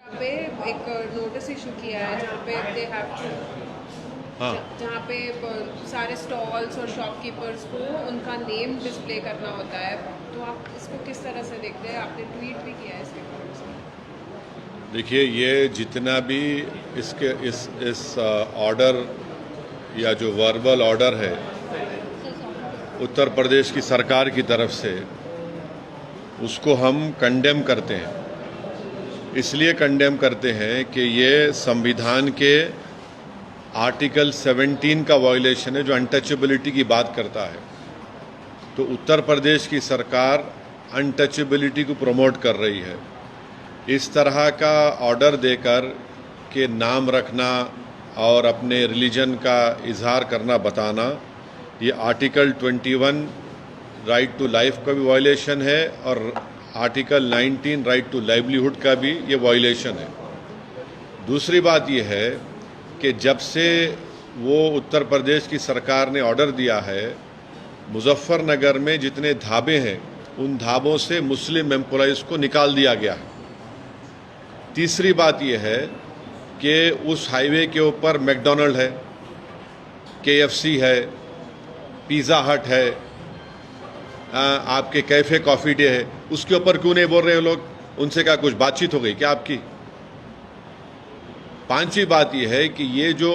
पे एक notice issue किया है जहाँ पे दे हैव टू हाँ, जहाँ पे सारे स्टॉल्स और शॉपकीपर्स को उनका नेम डिस्प्ले करना होता है। तो आप इसको किस तरह से देखते हैं? आपने ट्वीट भी किया है इसके बारे में। देखिए ये जितना भी इसके इस ऑर्डर या जो वर्बल ऑर्डर है उत्तर प्रदेश की सरकार की तरफ से, उसको हम कंडेम करते हैं। इसलिए कंडेम करते हैं कि ये संविधान के आर्टिकल 17 का वायलेशन है जो अनटचेबिलिटी की बात करता है। तो उत्तर प्रदेश की सरकार अनटचेबिलिटी को प्रमोट कर रही है। इस तरह का ऑर्डर देकर के नाम रखना और अपने रिलीजन का इजहार करना, बताना, ये आर्टिकल 21 राइट टू लाइफ का भी वायलेशन है और आर्टिकल 19 राइट टू लाइवलीहुड का भी ये वायलेशन है। दूसरी बात ये है कि जब से वो उत्तर प्रदेश की सरकार ने ऑर्डर दिया है, मुजफ्फरनगर में जितने ढाबे हैं उन ढाबों से मुस्लिम एम्प्लॉइज़ को निकाल दिया गया है। तीसरी बात यह है कि उस हाईवे के ऊपर मैकडॉनल्ड है, KFC है, पिज़्ज़ा हट है, आपके कैफ़े कॉफ़ी डे है, उसके ऊपर क्यों नहीं बोल रहे हो लोग? उनसे क्या कुछ बातचीत हो गई क्या आपकी? पांचवी बात यह है कि ये जो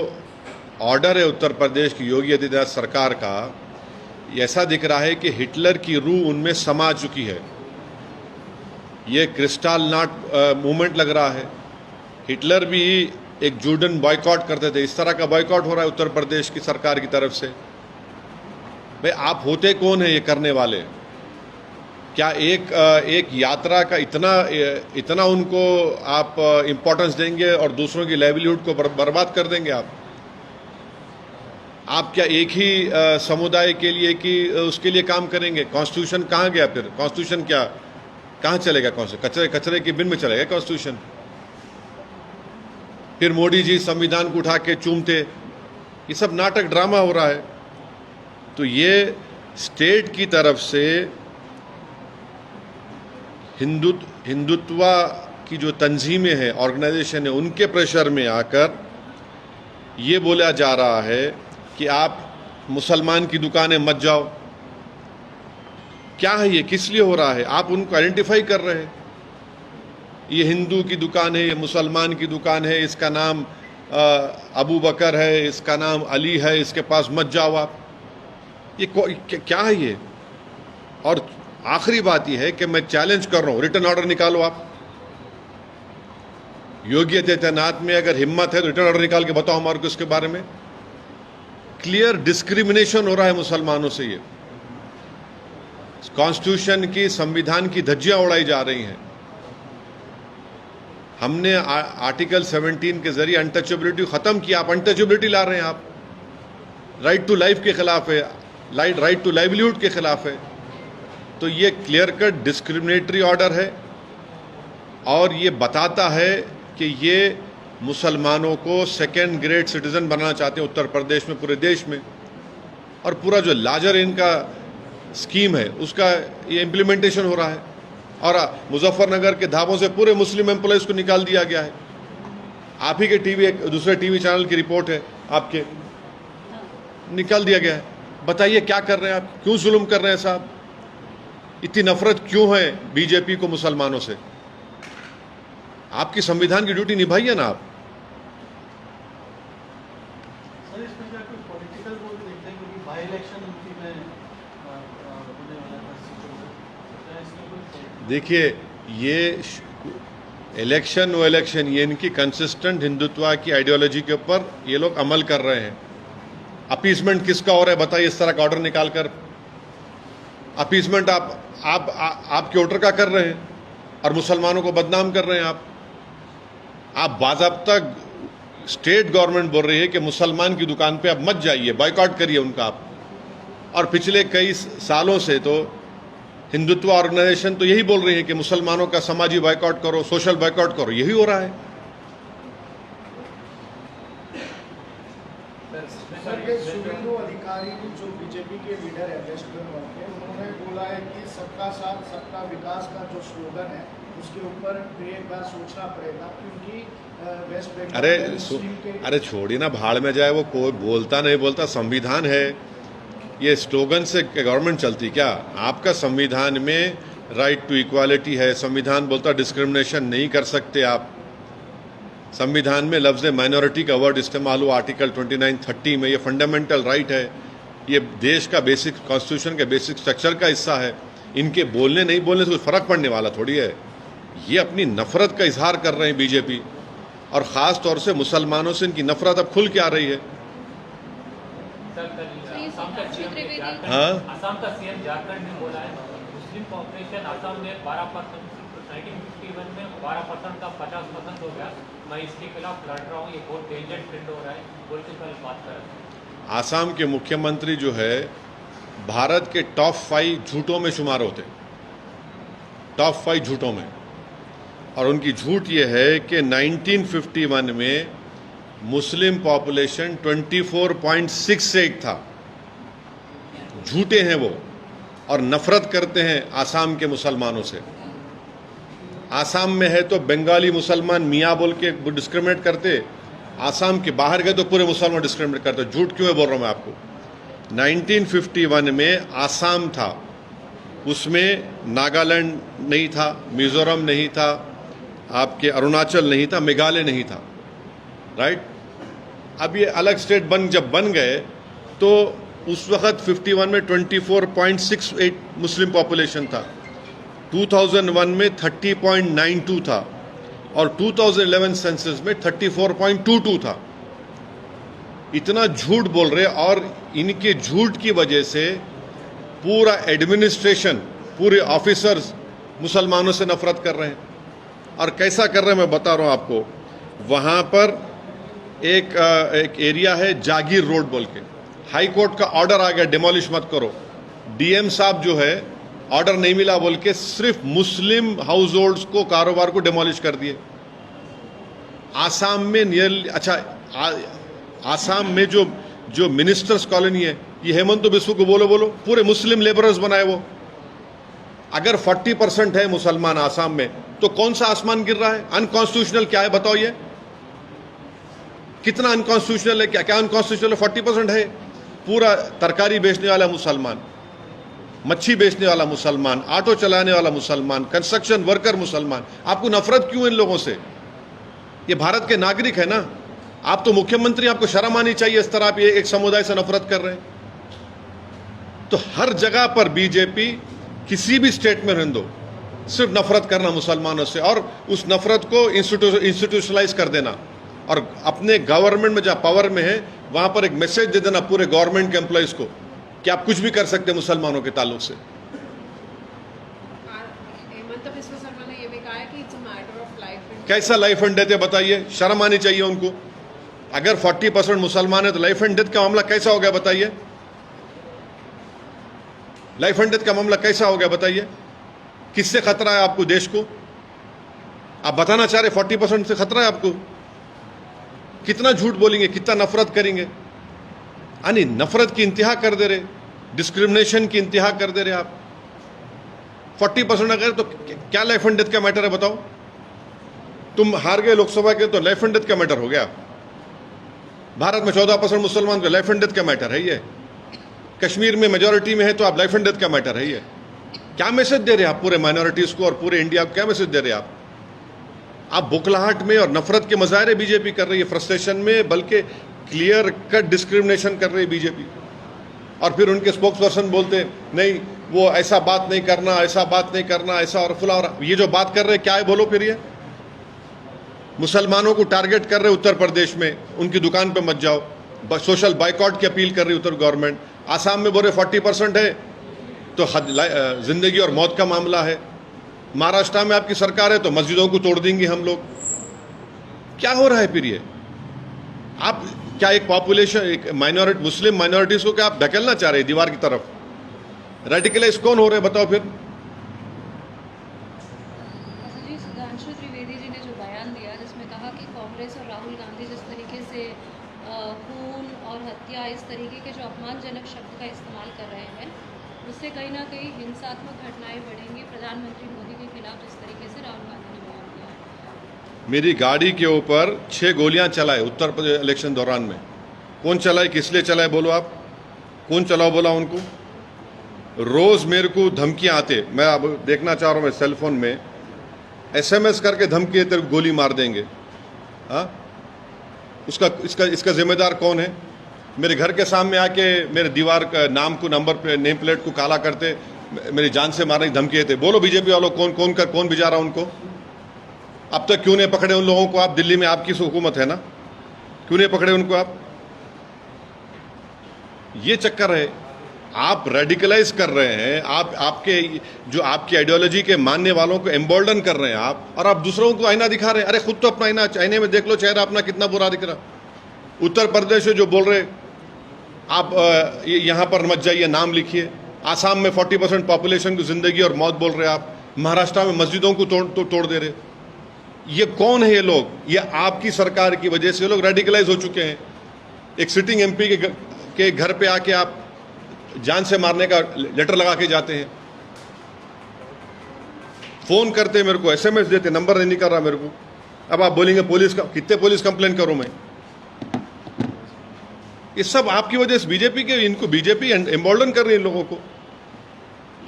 ऑर्डर है उत्तर प्रदेश की योगी आदित्यनाथ सरकार का, ऐसा दिख रहा है कि हिटलर की रूह उनमें समा चुकी है। ये क्रिस्टल नॉट मूवमेंट लग रहा है। हिटलर भी एक जूडन बॉयकॉट करते थे, इस तरह का बॉयकॉट हो रहा है उत्तर प्रदेश की सरकार की तरफ से। भाई आप होते कौन है ये करने वाले? क्या एक यात्रा का इतना उनको आप इम्पोर्टेंस देंगे और दूसरों की लाइवलीहुड को बर्बाद कर देंगे आप क्या एक ही समुदाय के लिए कि उसके लिए काम करेंगे? कॉन्स्टिट्यूशन कहाँ गया फिर? कॉन्स्टिट्यूशन क्या कहाँ चलेगा? कौन से कचरे के बिन में चलेगा कॉन्स्टिट्यूशन? फिर मोदी जी संविधान को उठा के चूमते। ये सब नाटक ड्रामा हो रहा है। तो ये स्टेट की तरफ से हिंदुत्व की जो तंजीमें हैं, ऑर्गेनाइजेशन है, उनके प्रेशर में आकर ये बोला जा रहा है कि आप मुसलमान की दुकानें मत जाओ। क्या है ये? किस लिए हो रहा है? आप उनको आइडेंटिफाई कर रहे हैं। ये हिंदू की दुकान है, ये मुसलमान की दुकान है, इसका नाम अबू बकर है, इसका नाम अली है, इसके पास मत जाओ आप। ये क्या है ये? और आखिरी बात यह है कि मैं चैलेंज कर रहा हूं, रिटर्न ऑर्डर निकालो आप। योगी आदित्यनाथ में अगर हिम्मत है तो रिटर्न ऑर्डर निकाल के बताओ हमारे को इसके बारे में। क्लियर डिस्क्रिमिनेशन हो रहा है मुसलमानों से। ये कॉन्स्टिट्यूशन की, संविधान की धज्जियां उड़ाई जा रही हैं। हमने आर्टिकल 17 के जरिए अनटचेबिलिटी खत्म किया, आप अनटचेबिलिटी ला रहे हैं। आप राइट टू लाइफ के खिलाफ है, राइट टू लाइवलीहुड के खिलाफ है। तो ये क्लियर कट डिस्क्रिमिनेटरी ऑर्डर है और ये बताता है कि ये मुसलमानों को सेकेंड ग्रेड सिटीजन बनाना चाहते हैं उत्तर प्रदेश में, पूरे देश में। और पूरा जो लार्जर इनका स्कीम है उसका ये इम्प्लीमेंटेशन हो रहा है। और मुजफ्फरनगर के ढाबों से पूरे मुस्लिम एम्प्लॉयज़ को निकाल दिया गया है। आप ही के दूसरे टीवी चैनल की रिपोर्ट है, आपके निकाल दिया गया है। बताइए क्या कर रहे हैं आप? क्यों जुल्म कर रहे हैं साहब? इतनी नफरत क्यों है बीजेपी को मुसलमानों से? आपकी संविधान की ड्यूटी निभाइए ना आप। सर, इसमें क्या कोई पॉलिटिकल रोल देखते हैं? क्योंकि बाई इलेक्शन उनकी में होने वाला था सिचुएशन, क्या इसमें कोई? देखिए ये इलेक्शन वो इलेक्शन, ये इनकी कंसिस्टेंट हिंदुत्व की आइडियोलॉजी के ऊपर ये लोग अमल कर रहे हैं। अपीसमेंट किसका हो रहा है बताइए? इस तरह का ऑर्डर निकालकर अपीसमेंट आपके वोटर का कर रहे हैं और मुसलमानों को बदनाम कर रहे हैं आप बाज़ाब्ता स्टेट गवर्नमेंट बोल रही है कि मुसलमान की दुकान पे आप मत जाइए, बॉयकॉट करिए उनका आप। और पिछले कई सालों से तो हिंदुत्व ऑर्गेनाइजेशन तो यही बोल रही है कि मुसलमानों का समाजी बॉयकॉट करो, सोशल बॉयकॉट करो। यही हो रहा है। शुभेंदु अधिकारी जो बीजेपी के लीडर है वेस्ट बंगाल के, उन्होंने बोला है कि सबका साथ सबका विकास का जो स्लोगन है उसके ऊपर एक बार सोचना पड़ेगा, क्योंकि वेस्ट बंगाल अरे में मुस्लिम के अरे छोड़िए ना, भाड़ में जाए, वो कोई बोलता नहीं बोलता, संविधान है। ये स्लोगन से गवर्नमेंट चलती क्या? आपका संविधान में राइट टू इक्वालिटी है, संविधान बोलता डिस्क्रिमिनेशन नहीं कर सकते आप। संविधान में लफ्ज़ माइनॉरिटी का वर्ड इस्तेमाल हुआ आर्टिकल 29-30 में। ये फंडामेंटल राइट है, ये देश का बेसिक कॉन्स्टिट्यूशन के बेसिक स्ट्रक्चर का हिस्सा है। इनके बोलने नहीं बोलने से कुछ फर्क पड़ने वाला थोड़ी है। ये अपनी नफरत का इजहार कर रहे हैं बीजेपी, और ख़ास तौर से मुसलमानों से इनकी नफरत अब खुल के आ रही है। हाँ, असम का सीएम झारखंड में बोला है मुस्लिम पॉपुलेशन असम में 12%, 1951 में 12% का 50% हो गया, मैं इसके खिलाफ लड़ रहा हूँ, ये बहुत डेंजर ट्रेंड हो रहा है बोल के कल बात कर रहे हैं। आसाम के मुख्यमंत्री जो है भारत के टॉप 5 झूठों में शुमार होते, टॉप 5 झूठों में। और उनकी झूठ ये है कि 1951 में मुस्लिम पॉपुलेशन 24.68 था। झूठे हैं वो, और नफरत करते हैं आसाम के मुसलमानों से। आसाम में है तो बंगाली मुसलमान मियाँ बोल के डिस्क्रिमिनेट करते, आसाम के बाहर गए तो पूरे मुसलमान डिस्क्रिमिनेट करते। झूठ क्यों है बोल रहा हूँ मैं आपको। 1951 में आसाम था, उसमें नागालैंड नहीं था, मिजोरम नहीं था, आपके अरुणाचल नहीं था, मेघालय नहीं था, राइट। अब ये अलग स्टेट जब बन गए तो उस वक्त 51 में 24.68 मुस्लिम पॉपुलेशन था, 2001 में 30.92 था, और 2011 सेंसस में 34.22 था। इतना झूठ बोल रहे, और इनके झूठ की वजह से पूरा एडमिनिस्ट्रेशन, पूरे ऑफिसर्स मुसलमानों से नफरत कर रहे हैं। और कैसा कर रहे हैं मैं बता रहा हूं आपको। वहां पर एक एरिया है जागीर रोड बोल के, हाई कोर्ट का ऑर्डर आ गया डिमोलिश मत करो। डीएम साहब जो है ऑर्डर नहीं मिला बोल के सिर्फ मुस्लिम हाउस होल्ड्स को, कारोबार को डिमोलिश कर दिए। आसाम में नियरली, आसाम में जो मिनिस्टर्स कॉलोनी है, ये हेमंत बिस्व को बोलो पूरे मुस्लिम लेबरर्स बनाए वो। अगर 40% है मुसलमान आसाम में, तो कौन सा आसमान गिर रहा है? अनकॉन्स्टिट्यूशनल क्या है बताओ? ये कितना अनकॉन्स्टिट्यूशनल है? क्या अनकॉन्स्टिट्यूशनल? 40% है। पूरा तरकारी बेचने वाला मुसलमान, मच्छी बेचने वाला मुसलमान, ऑटो चलाने वाला मुसलमान, कंस्ट्रक्शन वर्कर मुसलमान। आपको नफरत क्यों इन लोगों से? ये भारत के नागरिक है ना। आप तो मुख्यमंत्री, आपको शर्म आनी चाहिए। इस तरह आप ये एक समुदाय से नफरत कर रहे हैं। तो हर जगह पर बीजेपी, किसी भी स्टेट में रहने दो, सिर्फ नफरत करना मुसलमानों से, और उस नफरत को इंस्टीट्यूशनलाइज कर देना, और अपने गवर्नमेंट में जहां पावर में है वहां पर एक मैसेज दे देना पूरे गवर्नमेंट के एम्प्लॉइज को कि आप कुछ भी कर सकते हैं मुसलमानों के ताल्लुक से। हेमंत बिस्व शर्मा ने ये भी कहा है कि it's a matter of life and कैसा लाइफ एंड डेथ है बताइए? शर्म आनी चाहिए उनको। अगर 40% मुसलमान है तो लाइफ एंड डेथ का मामला कैसा हो गया बताइए? लाइफ एंड डेथ का मामला कैसा हो गया बताइए? किससे खतरा है आपको, देश को? आप बताना चाह रहे 40% से खतरा है आपको? कितना झूठ बोलेंगे, कितना नफरत करेंगे? यानी नफरत की इंतहा कर दे रहे, डिस्क्रिमिनेशन की इंतहा कर दे रहे आप। 40% अगर, तो क्या लाइफ एंड डेथ का मैटर है बताओ? तुम हार गए लोकसभा के तो लाइफ एंड डेथ का मैटर हो गया। भारत में 14% मुसलमान का लाइफ एंड डेथ का मैटर है ये। कश्मीर में मेजॉरिटी में है तो आप लाइफ एंड डेथ का मैटर है ये। क्या मैसेज दे रहे हैं आप पूरे माइनॉरिटीज को और पूरे इंडिया को? क्या मैसेज दे रहे हैं आप बुखलाहट में और नफरत के मजाहरे बीजेपी कर रही है, फ्रस्ट्रेशन में, बल्कि क्लियर कट डिस्क्रिमिनेशन कर रही है बीजेपी। और फिर उनके स्पोक्स पर्सन बोलते नहीं, वो ऐसा बात नहीं करना, ऐसा बात नहीं करना, ऐसा और फुला। और ये जो बात कर रहे हैं क्या है बोलो फिर? ये मुसलमानों को टारगेट कर रहे उत्तर प्रदेश में, उनकी दुकान पे मत जाओ, सोशल बाइकआउट की अपील कर रही उत्तर गवर्नमेंट। आसाम में बोले 40% है तो जिंदगी और मौत का मामला है। महाराष्ट्र में आपकी सरकार है तो मस्जिदों को तोड़ देंगे हम लोग। क्या हो रहा है फिर? ये आप क्या एक पॉपुलेशन, एक माइनॉरिटी, मुस्लिम माइनॉरिटीज को क्या आप धकेलना चाह रहे हैं दीवार की तरफ? रेडिकलाइज कौन हो रहे हैं बताओ फिर? जी, सुधांशु त्रिवेदी जी ने जो बयान दिया जिसमें कहा कि कांग्रेस और राहुल गांधी जिस तरीके से खून और हत्या, इस तरीके के जो अपमानजनक शब्द का इस्तेमाल कर रहे हैं, उससे कहीं ना कहीं हिंसात्मक घटनाएं बढ़ेंगी प्रधानमंत्री मोदी के खिलाफ, जिस तरीके से राहुल गांधी ने बयान दिया है। मेरी गाड़ी के ऊपर 6 गोलियां चलाए उत्तर प्रदेश इलेक्शन दौरान में। कौन चलाए, किस लिए चलाए बोलो आप? कौन चलाओ बोला उनको? रोज मेरे को धमकियां आते, मैं अब देखना चाह रहा हूं, मैं सेल फोन में SMS करके धमकी, तेरे गोली मार देंगे। हाँ, इसका जिम्मेदार कौन है? मेरे घर के सामने आके मेरे दीवार का नाम को, नंबर नेम प्लेट को काला करते, मेरी जान से मारने की धमकी देते। बोलो बीजेपी वालों, कौन भिजा रहा उनको? अब तक क्यों नहीं पकड़े उन लोगों को आप? दिल्ली में आपकी हुकूमत है ना, क्यों नहीं पकड़े उनको आप? ये चक्कर है, आप रेडिकलाइज कर रहे हैं, आपकी आइडियोलॉजी के मानने वालों को एम्बोल्डन कर रहे हैं आप, और आप दूसरों को आईना दिखा रहे हैं। अरे खुद तो अपना आईने में देख लो, चेहरा अपना कितना बुरा दिख रहा। उत्तर प्रदेश में जो बोल रहे आप यहां पर मत जाइए, नाम लिखिए। आसाम में 40% पॉपुलेशन की जिंदगी और मौत बोल रहे आप। महाराष्ट्र में मस्जिदों को तोड़ दे रहे। ये कौन है ये लोग? ये आपकी सरकार की वजह से लोग रेडिकलाइज हो चुके हैं। एक सिटिंग MP के घर पे आके आप जान से मारने का लेटर लगा के जाते हैं, फोन करते मेरे को, SMS देते, नंबर नहीं कर रहा मेरे को। अब आप बोलेंगे पुलिस का, कितने पुलिस कंप्लेन करूं मैं? ये सब आपकी वजह से बीजेपी के, इनको बीजेपी एम्बोल्डन कर रही है इन लोगों को।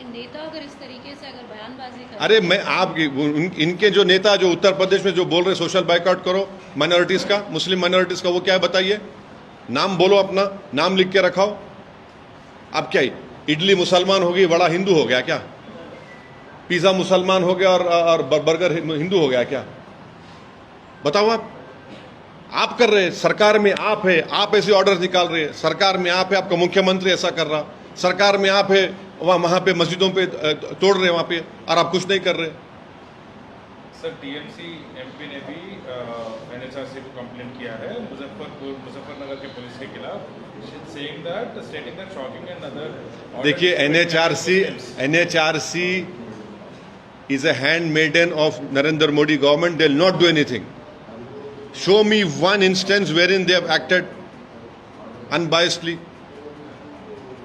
नेता अगर इस तरीके से अगर बयानबाजी करें, अरे मैं आप इनके जो नेता जो उत्तर प्रदेश में जो बोल रहे सोशल बाइकआउट करो माइनॉरिटीज का, मुस्लिम माइनॉरिटीज का, वो क्या है बताइए? नाम बोलो, अपना नाम लिख के रखाओ। आप क्या इडली मुसलमान हो गई, वड़ा हिंदू हो गया क्या? पिज्जा मुसलमान हो गया और बर्गर हिंदू हो गया क्या? बताओ आप कर रहे हैं। सरकार में आप है, आप ऐसे ऑर्डर निकाल रहे हैं। सरकार में आप है, आपका मुख्यमंत्री ऐसा कर रहा। सरकार में आप है, वहां पे मस्जिदों पे तोड़ रहे वहां पे, और आप कुछ नहीं कर रहे। सर TMC MP ने भी NHRC को कंप्लेंट किया है मुजफ्फरनगर के पुलिस के खिलाफ, stating that shocking and other। देखिए NHRC is a handmaiden of Narendra Modi government. They'll not do anything. Show me one instance wherein they have acted unbiasedly.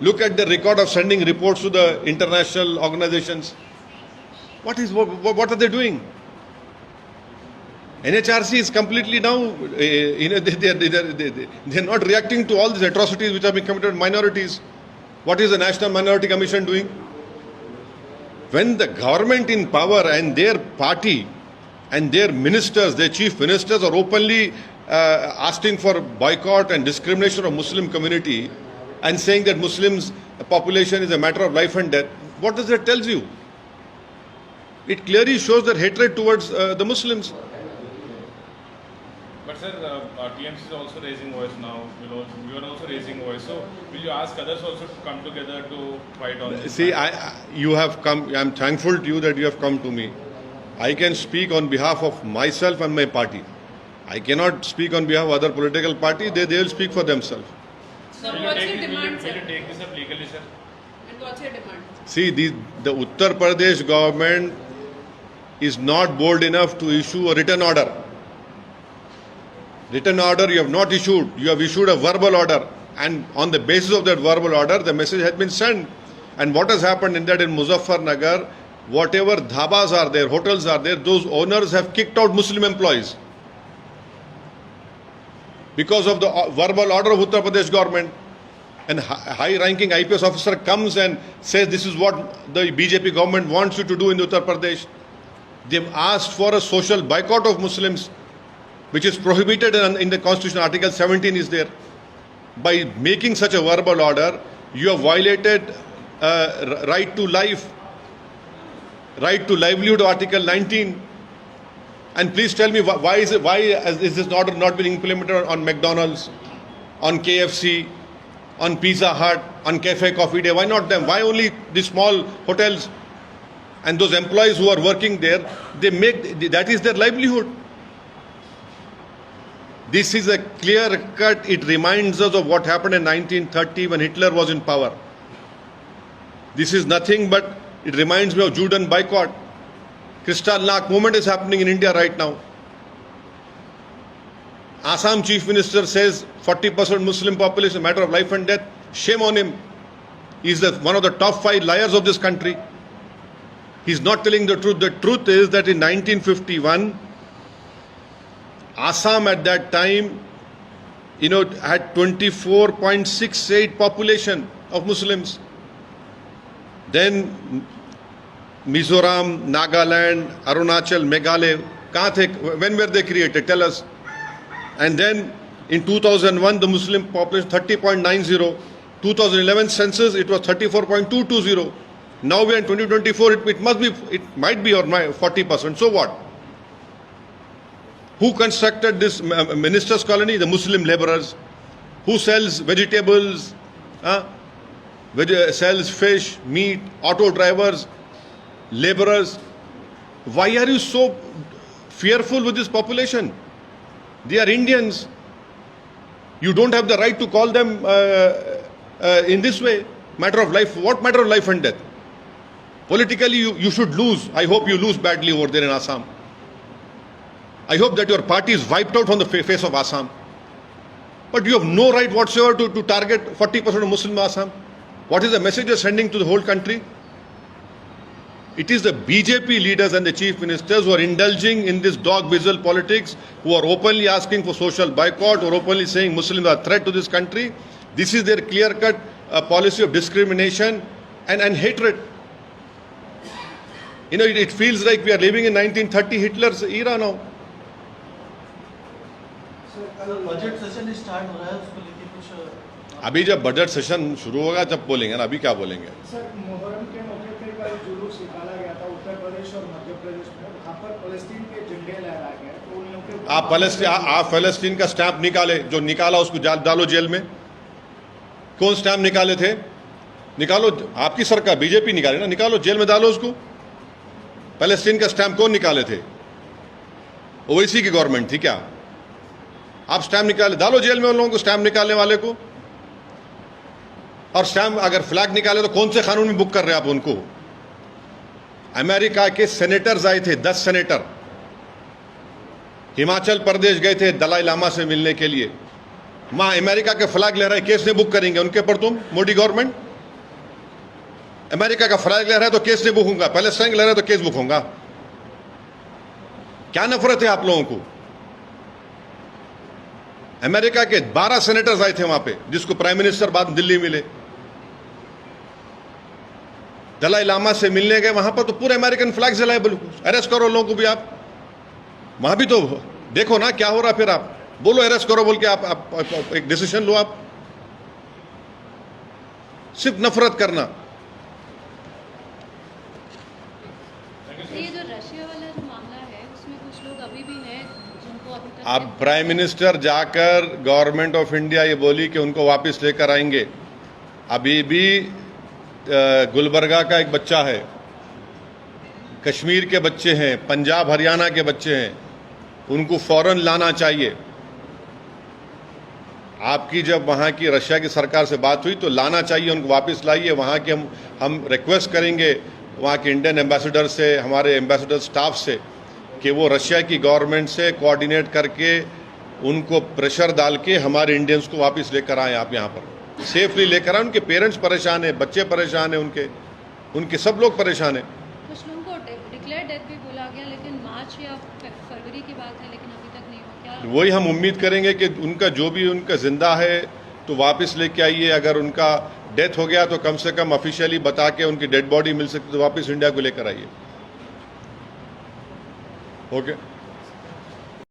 Look at the record of sending reports to the international organizations. What are they doing? NHRC is completely now, they're not reacting to all these atrocities which have been committed on minorities. What is the National Minority Commission doing? When the government in power and their party and their ministers, their chief ministers are openly asking for boycott and discrimination of Muslim community and saying that Muslims population is a matter of life and death, what does that tell you? It clearly shows their hatred towards the Muslims. But sir, TMC is also raising voice now. You are also raising voice. So will you ask others also to come together to fight on this? See, you have come. I'm thankful to you that you have come to me. I can speak on behalf of myself and my party. I cannot speak on behalf of other political party. They will speak for themselves. So Will you what's take your this- demand, will sir? you take this up legally, sir? And what's your demand? See, the Uttar Pradesh government is not bold enough to issue a written order. Written order you have not issued. You have issued a verbal order. And on the basis of that verbal order, the message has been sent. And what has happened in that in Muzaffarnagar, whatever dhabas are there, hotels are there, those owners have kicked out Muslim employees. Because of the verbal order of Uttar Pradesh government. And high-ranking IPS officer comes and says this is what the BJP government wants you to do in Uttar Pradesh. They've asked for a social boycott of Muslims, which is prohibited in the Constitution. Article 17 is there. By making such a verbal order, you have violated right to life, right to livelihood, Article 19. And please tell me why is this order not being implemented on McDonald's, on KFC, on Pizza Hut, on Cafe Coffee Day? Why not them? Why only the small hotels? And those employees who are working there, that is their livelihood. This is a clear cut. It reminds us of what happened in 1930 when Hitler was in power. This is nothing but, it reminds me of Judean boycott. Kristallnacht movement is happening in India right now. Assam Chief Minister says 40% Muslim population, matter of life and death. Shame on him. He is one of the top 5 liars of this country. He is not telling the truth. The truth is that in 1951, Assam at that time, had 24.68 population of Muslims. Then Mizoram, Nagaland, Arunachal, Meghalaya, kahan the? When were they created? Tell us. And then in 2001, the Muslim population 30.90. 2011 census, it was 34.220. Now we are in 2024. It might be or 40%. So what? Who constructed this ministers' colony? The Muslim laborers. Who sells vegetables? Sells fish, meat, auto drivers, laborers. Why are you so fearful with this population? They are Indians. You don't have the right to call them in this way. Matter of life. What matter of life and death? Politically, you should lose. I hope you lose badly over there in Assam. I hope that your party is wiped out on the face of Assam. But you have no right whatsoever to target 40% of Muslim Assam. What is the message you are sending to the whole country? It is the BJP leaders and the chief ministers who are indulging in this dog whistle politics, who are openly asking for social boycott or openly saying Muslims are a threat to this country. This is their clear-cut policy of discrimination and hatred. It feels like we are living in 1930 Hitler's era now. Budget session start हो रहा है, उसको लेके कुछ अभी जब budget session शुरू होगा तब बोलेंगे ना, अभी क्या बोलेंगे? सर, मुहर्रम के मौके पर कल जुलूस निकाला गया था उत्तर प्रदेश और मध्य प्रदेश में, वहाँ पर फलस्तीन के झंडे लहरा गए, तो उन लोगों के आप फलस्तीन का स्टैंप निकाले, जो निकाला उसको डालो जेल में। कौन स्टैंप निकाले थे? निकालो, आपकी सरकार बीजेपी निकाले ना, निकालो जेल में डालो उसको। फलस्तीन का स्टैंप कौन निकाले थे? ओवैसी की गवर्नमेंट थी क्या? आप स्टैम्प निकाले, डालो जेल में उन लोगों को, स्टैम्प निकालने वाले को। और स्टैम्प अगर फ्लैग निकाले तो कौन से कानून में बुक कर रहे हैं आप उनको? अमेरिका के सेनेटर्स आए थे, 10 सेनेटर हिमाचल प्रदेश गए थे दलाई लामा से मिलने के लिए। वहां अमेरिका के फ्लैग लहराए, केस नहीं बुक करेंगे उनके ऊपर तुम, मोदी गवर्नमेंट? अमेरिका का फ्लैग लहराए तो केस नहीं बुक होगा, पैलेस्टाइन लहराए तो केस बुक होगा। क्या नफरत है आप लोगों को? अमेरिका के 12 सेनेटर्स आए थे वहां पे, जिसको प्राइम मिनिस्टर बाद दिल्ली मिले। दलाई लामा से मिलने गए, वहां पर तो पूरे अमेरिकन फ्लैग जलाए। अरेस्ट करो लोगों को भी आप, वहां भी तो देखो ना क्या हो रहा। फिर आप बोलो अरेस्ट करो बोल के, आप एक डिसीजन लो। आप सिर्फ नफरत करना। ये जो रशिया वाला जो मामला है, उसमें कुछ लोग अभी भी हैं जिनको अभी तक अब प्राइम मिनिस्टर जाकर गवर्नमेंट ऑफ इंडिया ये बोली कि उनको वापस लेकर आएंगे। अभी भी गुलबर्गा का एक बच्चा है, कश्मीर के बच्चे हैं, पंजाब हरियाणा के बच्चे हैं, उनको फौरन लाना चाहिए। आपकी जब वहाँ की रशिया की सरकार से बात हुई तो लाना चाहिए, उनको वापस लाइए। वहाँ के हम रिक्वेस्ट करेंगे वहाँ के इंडियन एम्बेसडर से, हमारे एम्बेसडर स्टाफ से, कि वो रशिया की गवर्नमेंट से कोऑर्डिनेट करके उनको प्रेशर डाल के हमारे इंडियंस को वापस लेकर आए। आप यहाँ पर सेफली लेकर आए। उनके पेरेंट्स परेशान हैं, बच्चे परेशान हैं, उनके सब लोग परेशान हैं। कुछ लोगों को डिक्लेयर डेथ भी बोला गया, लेकिन मार्च या फरवरी की बात है, लेकिन अभी तक नहीं हुआ। क्या वही हम उम्मीद करेंगे कि उनका जो भी उनका जिंदा है तो वापस लेके आइए। अगर उनका डेथ हो गया तो कम से कम ऑफिशियली बता के उनकी डेड बॉडी मिल सकती तो वापस इंडिया को लेकर आइए। ओके।